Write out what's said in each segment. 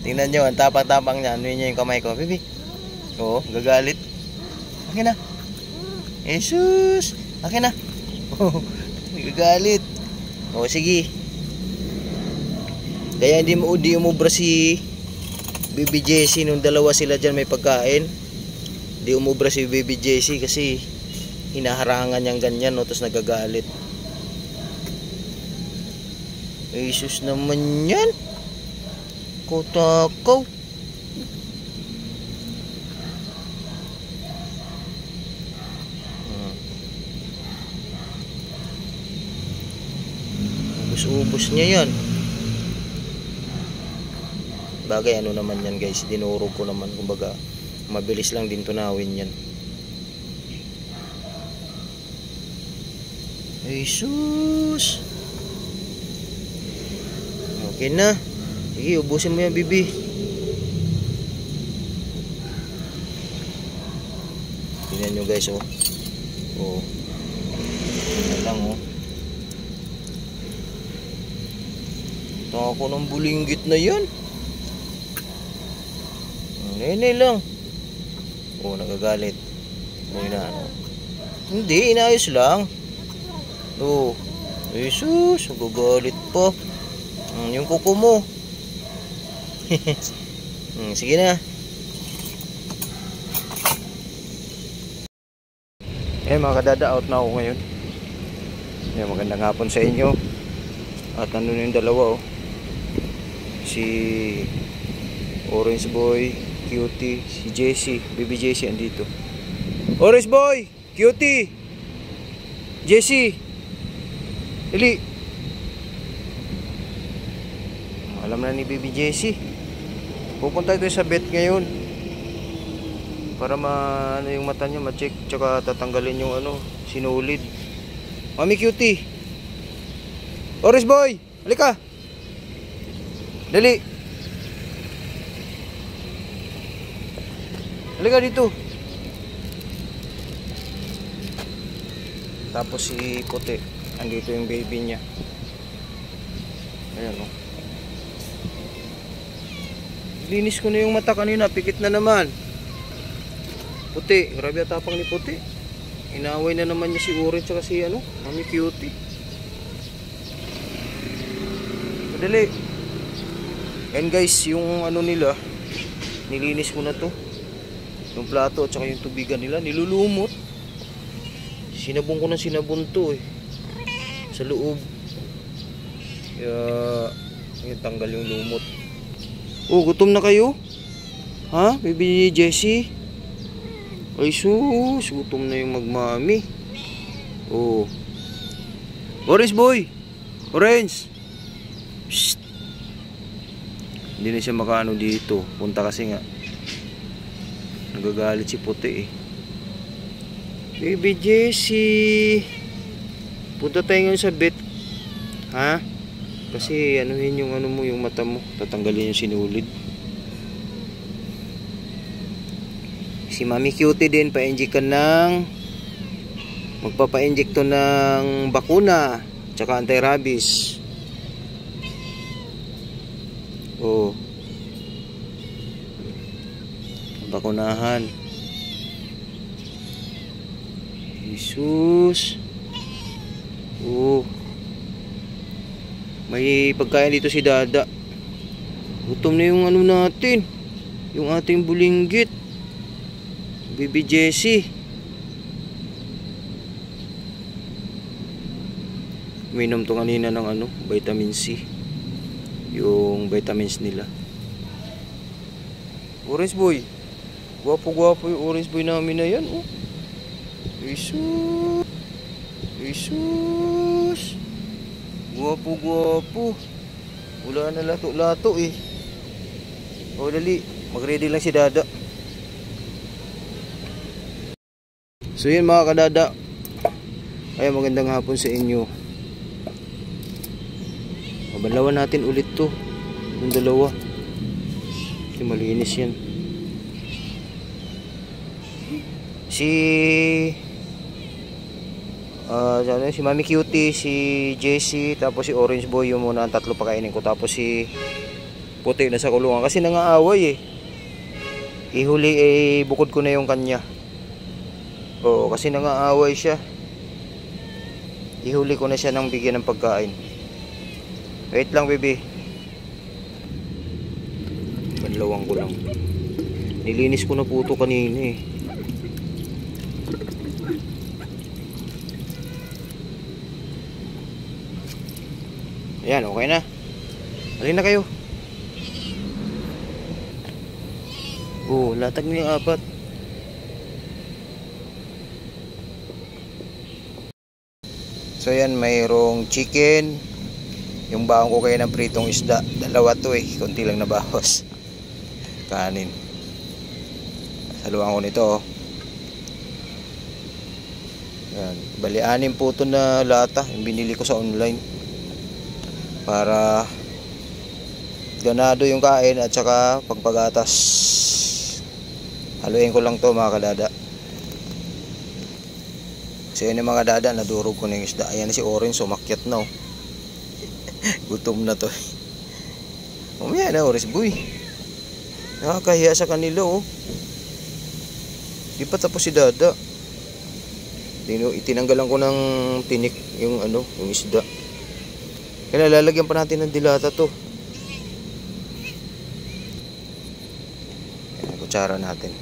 Tingnan nyo, ang tapang-tapang niya. Ano niya yung kamay ko, baby? Oo, gagalit. Akin na. Jesus! Akin na. Oh, gagalit. O, sige. Kaya hindi umubra si Baby Jessie nung dalawa sila dyan may pagkain. Hindi umubra si Baby Jessie kasi hinaharangan niyang ganyan, no? Tapos nagagalit. Jesus naman yan. Kotakaw. Ubus-ubus niya yan. Bagay ano naman yan guys, dinurog ko naman, kumbaga mabilis lang din tunawin yan. Jesus. Okay na. Sige, ubusin mo yan, bibi. Tingnan nyo guys, oh. Oh. Tingnan lang, oh. Tako ng bulinggit na yan. Nene lang. Oh, nagagalit. Hindi, inayos lang. Oh. Jesus, nagagalit pa. Yung kuko mo. Sige na. Mga kadada, out na ako ngayon. Magandang hapon sa inyo. At ano yung dalawa, oh. Si Orange Boy, Cutie, si Jessie, Baby Jessie andito. Orange Boy, Cutie, Jessie, Eli. Alam na ni Baby Jessie. Pupunta ito sa vet ngayon para ano yung mata niya ma-check, tsaka tatanggalin yung ano, sinulid. Mami Cutie, Orange Boy, halika. Dali. Halika dito. Tapos si Puti, andito yung baby niya. Ayan, oh. Linis ko na yung mata kanina, pikit na naman. Puti, grabe ang tapang ni Puti. Inaway na naman niya si Orange tsaka si ano, Mami Cutie. Madali. And guys, yung ano nila, nilinis ko na to. Yung plato at saka yung tubigan nila, nilulumot. Sinabon ko ng sinabon to eh. Sa loob. Kaya, yung tanggal yung lumot. Oh, gutom na kayo? Ha? Baby Jessie? Ay sus, gutom na yung magmami. Oh. Orange Boy! Orange! Psst! Hindi na siya makaano dito. Punta kasi nga nagagalit si Puti eh. Baby Jessie, punta tayo ngayon sa vet. Ha? Kasi anuhin yung ano mo, yung mata mo. Tatanggalin yung sinulid. Si Mami Cutie din, pa-inject ka ng magpapa-inject to ng bakuna tsaka anti-rabies. Oh. Bakunahan. Jesus. Oh. May pagkain dito si Dada. Gutom na yung ano natin, yung ating bulinggit. Baby Jessie. Uminom to kanina ng ano, vitamin C. Yung vitamins nila. Orange Boy, gwapo-gwapo yung Orange Boy namin na yan, oh. Jesus. Jesus. Gwapo-gwapo. Wala na lato-lato eh. O dali, mag-ready lang si Dada. So yun mga kadada, ay magandang hapon sa inyo. Mabalawan natin ulit to, yung dalawa. Kasi malinis yan. Si Mami Cutie, si Jessie, tapos si Orange Boy, yung muna ang tatlo pakainin ko. Tapos si puti na sa kulungan kasi nangaaway eh. Ihuli eh, bukod ko na yung kanya. Oo, kasi nangaaway siya. Ihuli ko na siya ng bigyan ng pagkain. Wait lang, baby. Banlawang ko lang. Nilinis ko na po ito kanina eh. Ayan, okay na. Alin na kayo. Oh, latag niya 4. So yan, mayroong chicken. Yung baon ko kayo ng pritong isda. Dalawa to eh, konti lang nabawas. Kanin. Saluhan ko nito oh. Yan. Bali 6 po ito na lata. Yung binili ko sa online. Para ganado yung kain at saka pagpagatas. Haluin ko lang to mga kadada. So yun yung mga dada, nadurog ko na yung isda. Ayan si Orange, sumakyat na oh. Gutom na to. Mamaya na Orange boy. Nakakahiya sa kanila oh. Di pa tapos si dada. Itinanggalan ko ng tinik yung ano, yung isda. Kaya lalagyan pa natin ng dilata to. Ayan, kutsara natin.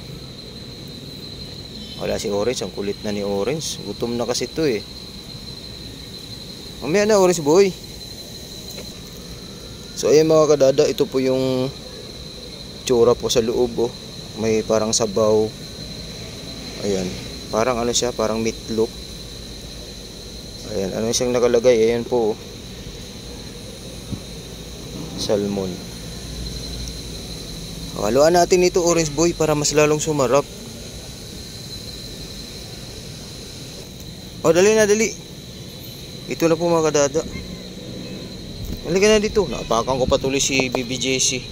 Wala si Orange, ang kulit na ni Orange. Gutom na kasi to eh. Mamaya na Orange boy. So ayan mga kadada, ito po yung tsura po sa loob oh. May parang sabaw. Ayan, parang ano siya, parang meatloaf. Ayan, ano siyang nakalagay? Ayan po oh. Salmon. Haluan natin ito Orange boy para mas lalong sumarap. Oh, dali na, dali. Ito na po mga kadada. Halika na dito. Naapakan ko patuloy si BBJC.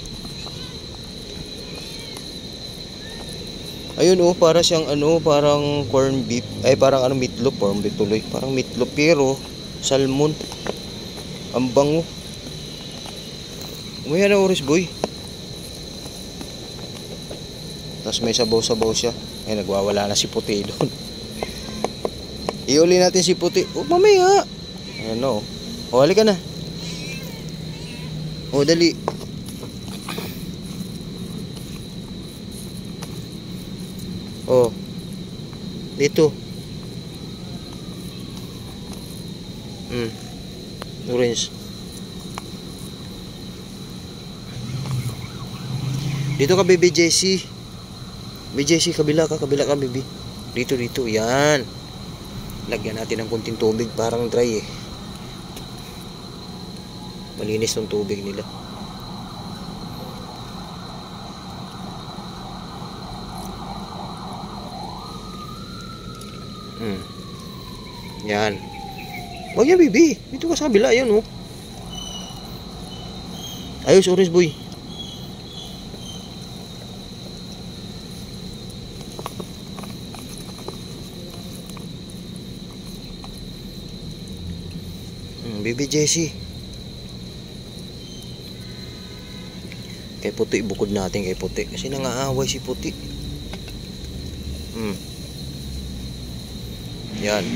Ayun oh, para siyang ano, parang corn beef. Ay, parang ano, meatloaf. Corn beef tuloy. Parang meatloaf pero salmon. Ang bango. Umuya na Orange boy. Tapos may sabaw-sabaw siya. Ay, nagwawala na si Puti doon. Iuli natin si Puti. Oh, mamaya. Ayan o. O, halika na. O, dali. O. Dito. Orange. Dito ka baby JC. Baby JC, kabila ka baby. Dito, yan. Lagyan natin ng kunting tubig, parang dry eh. Malinis ng tubig nila. Yan. Wag yan baby. Dito ka sa kabila, yan oh. Ayos Orange boy. Baby Jessie. Kay Puti, bukod natin kay Puti. Kasi nangaaway si Puti. Yan.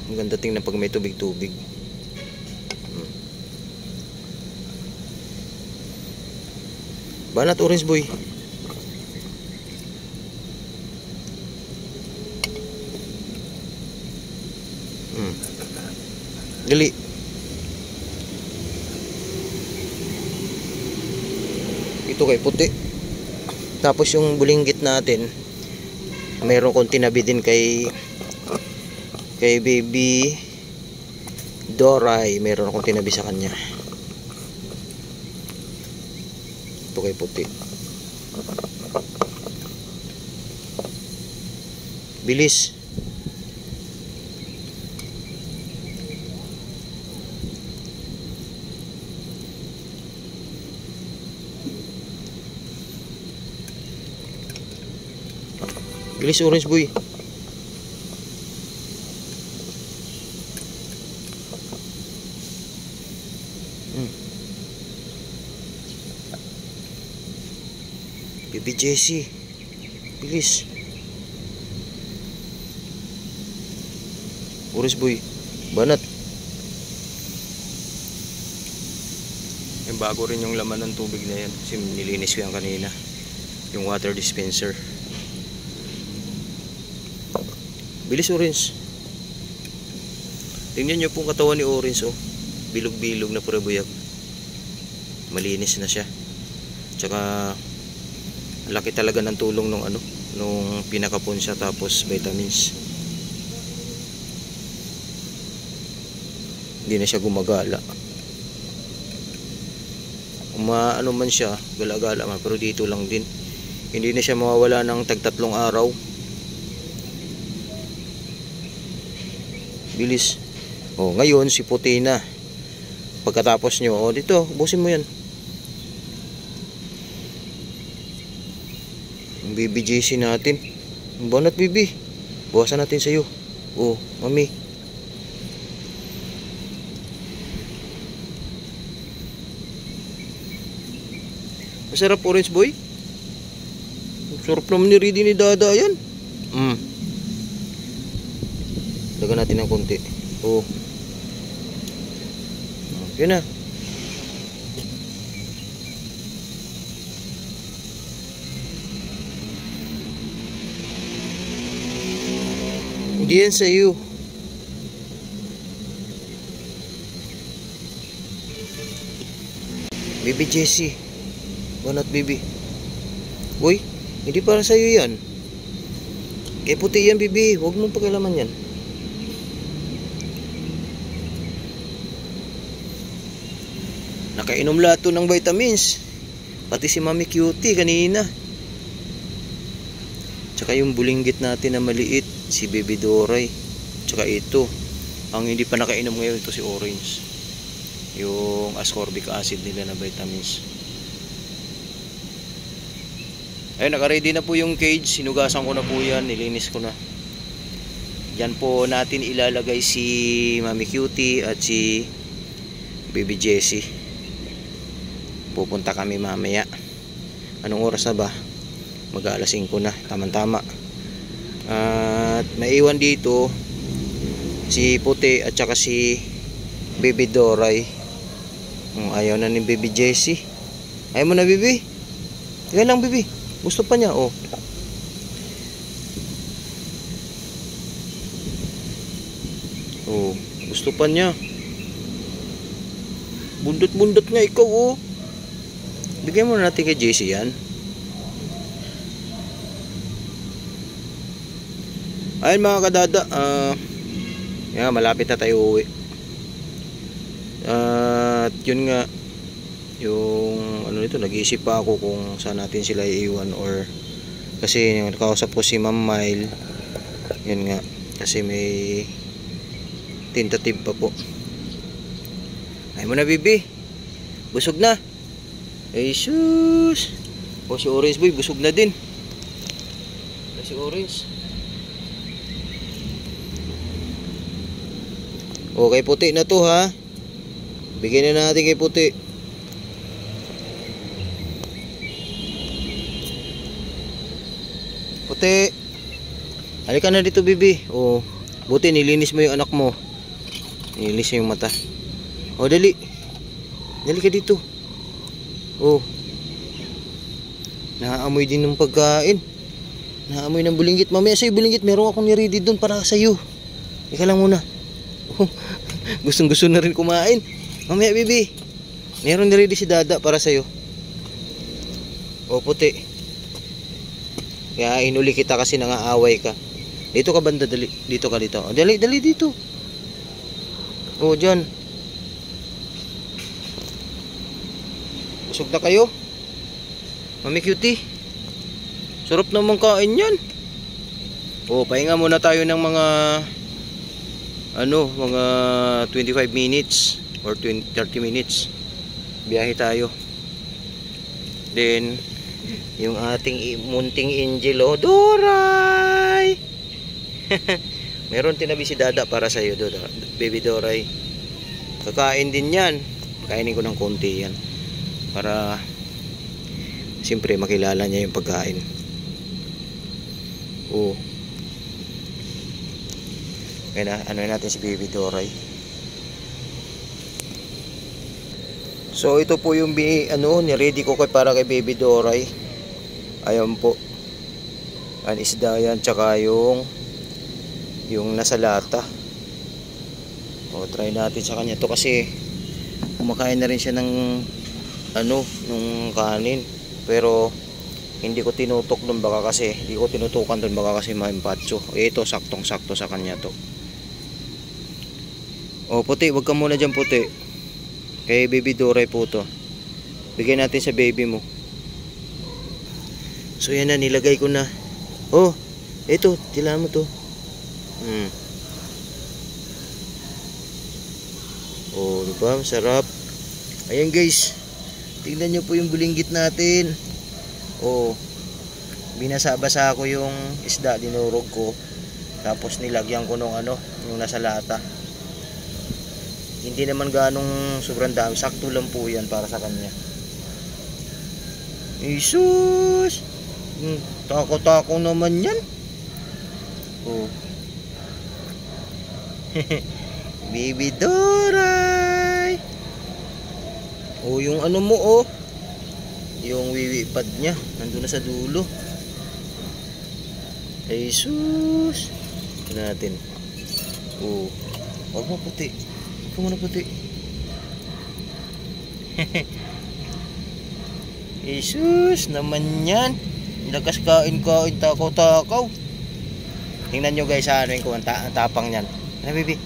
Ang ganda tingnan pag may tubig-tubig. Banat Orange boy. Dali. Ito kay Puti. Tapos yung bulinggit natin, mayroon kong tinabi din kay baby Doray. Mayroon akong tinabi sa kanya. Ito kay Puti. Bilis. Bilis Orange boy. Baby Jessie. Bilis. Orange boy. Banat. Yung bago rin yung laman ng tubig na yan. Kasi nilinis ko yan kanina. Yung water dispenser. Bilis Orange. Tingnan nyo pong katawan ni Orange, oh. Bilog-bilog na pura buyak. Malinis na siya. Tsaka laki talaga ng tulong nung nung pinakapon siya tapos vitamins. Hindi na siya gumagala. Ano man siya, gala-gala man, pero dito lang din. Hindi na siya mawawala ng tag-3 araw. Bilis. Oh, ngayon si puti na. Pagkatapos nyo, oh dito, ubusin mo yan. Yung baby JC natin. Ang banat baby. Buwasan natin sa'yo. Oh, mami. Masarap Orange boy. Sarap naman ni Reedy ni Dada yan. Dagan natin ng konti. Oh. Yun na. Hindi yan sa'yo. Baby Jessie. Banat baby. Uy, hindi para sa'yo yan. Kaya puti yan baby. Huwag mong pagkalaman yan. Nakainom lahat to ng vitamins. Pati si Mami Cutie kanina. Tsaka yung bulinggit natin na maliit, si Baby Doray. Tsaka ito. Ang hindi pa nakainom ngayon ito si Orange. Yung ascorbic acid nila na vitamins. Ayun, naka-ready na po yung cage. Sinugasan ko na po yan. Nilinis ko na. Diyan po natin ilalagay si Mami Cutie at si Baby Jessie. Pupunta kami mamaya. Anong oras na ba? Mag-aalas 5 na. Tama-tama. At naiwan dito si Puti at saka si Baby Doray. Ayaw na ni Baby Jessie. Ayaw mo na baby? Teka lang baby. Gusto pa niya. Oh. Oh, gusto pa niya. Bundot-bundot nga ikaw oh. Bigyan muna natin kay Jessie yan. Ayun mga kadada, malapit na tayo uwi. At yun nga, yung nito, nag-iisip pa ako kung saan natin sila iiwan or kasi nakausap ko si Ma'am Mile. Yun nga, kasi may tentative pa po. Ay mo na bibi. Busog na. Ay sus. O si Orange boy busog na din. Si Orange. Okay puti na to ha. Bigyan na natin kay puti. Puti. Halika na dito bibi. Oh, buti nilinis mo yung anak mo. Nilinis yung mata. Oh dali. Dali ka dito. Oh. Naamoy din ng pagkain. Naamoy ng bulinggit. Mamaya sa'yo bulinggit. Meron akong niready doon para sa'yo. Ika lang muna. Oh. Gustong gusto na rin kumain. Mamaya bibi. Meron niready si Dada para sa'yo. Oh puti. Kaya inuli kita kasi nangaaway ka. Dito ka banda. Dali. Dito ka dito. Oh, dali dito. Oh dyan. Busog na kayo? Mami Cutie. Sarap naman kain yan. O, pahinga muna tayo ng mga mga 25 minutes or 30 minutes. Biyahe tayo. Then yung ating munting angel, oh, Doray. Meron tinabi si Dada para sa iyo, Baby Doray. Kakain din yan. Kainin ko ng konti yan para siyempre makilala niya yung pagkain. Oh. Kaya na, ano natin si Baby Doray. So ito po yung ni-ready ko para kay Baby Doray. Ayan po. Ang isda yan, tsaka yung nasa lata. O try natin sa kanya to kasi kumakain na rin siya ng nung kanin. Pero hindi ko tinutok doon baka kasi hindi ko tinutukan doon baka kasi maimpatso. Ito saktong-sakto sa kanya to. O puti, wag ka muna dyan puti. Kay Baby Doray po to. Bigyan natin sa baby mo. So yan na, nilagay ko na. Oh, ito, tila mo to. Oh, diba? Masarap. Ayan guys. Tingnan nyo po yung bulinggit natin. Oh, binasa-basa ko yung isda, dinurog ko. Tapos nilagyan ko nung yung nasa lata. Hindi naman ganong sobrang dami, sakto lang po yan para sa kanya. Jesus! Tako-tako naman yan. Oh. Baby Doray! Oh, yung mo oh. Yung wiwipad niya, nandun na sa dulo. Jesus! Ito natin. Oh. Huwag mo puti. Huwag mo na puti. Jesus naman yan. Lakas kain-kain, takaw-takaw. Tingnan nyo guys, yung tapang yan. Ano baby?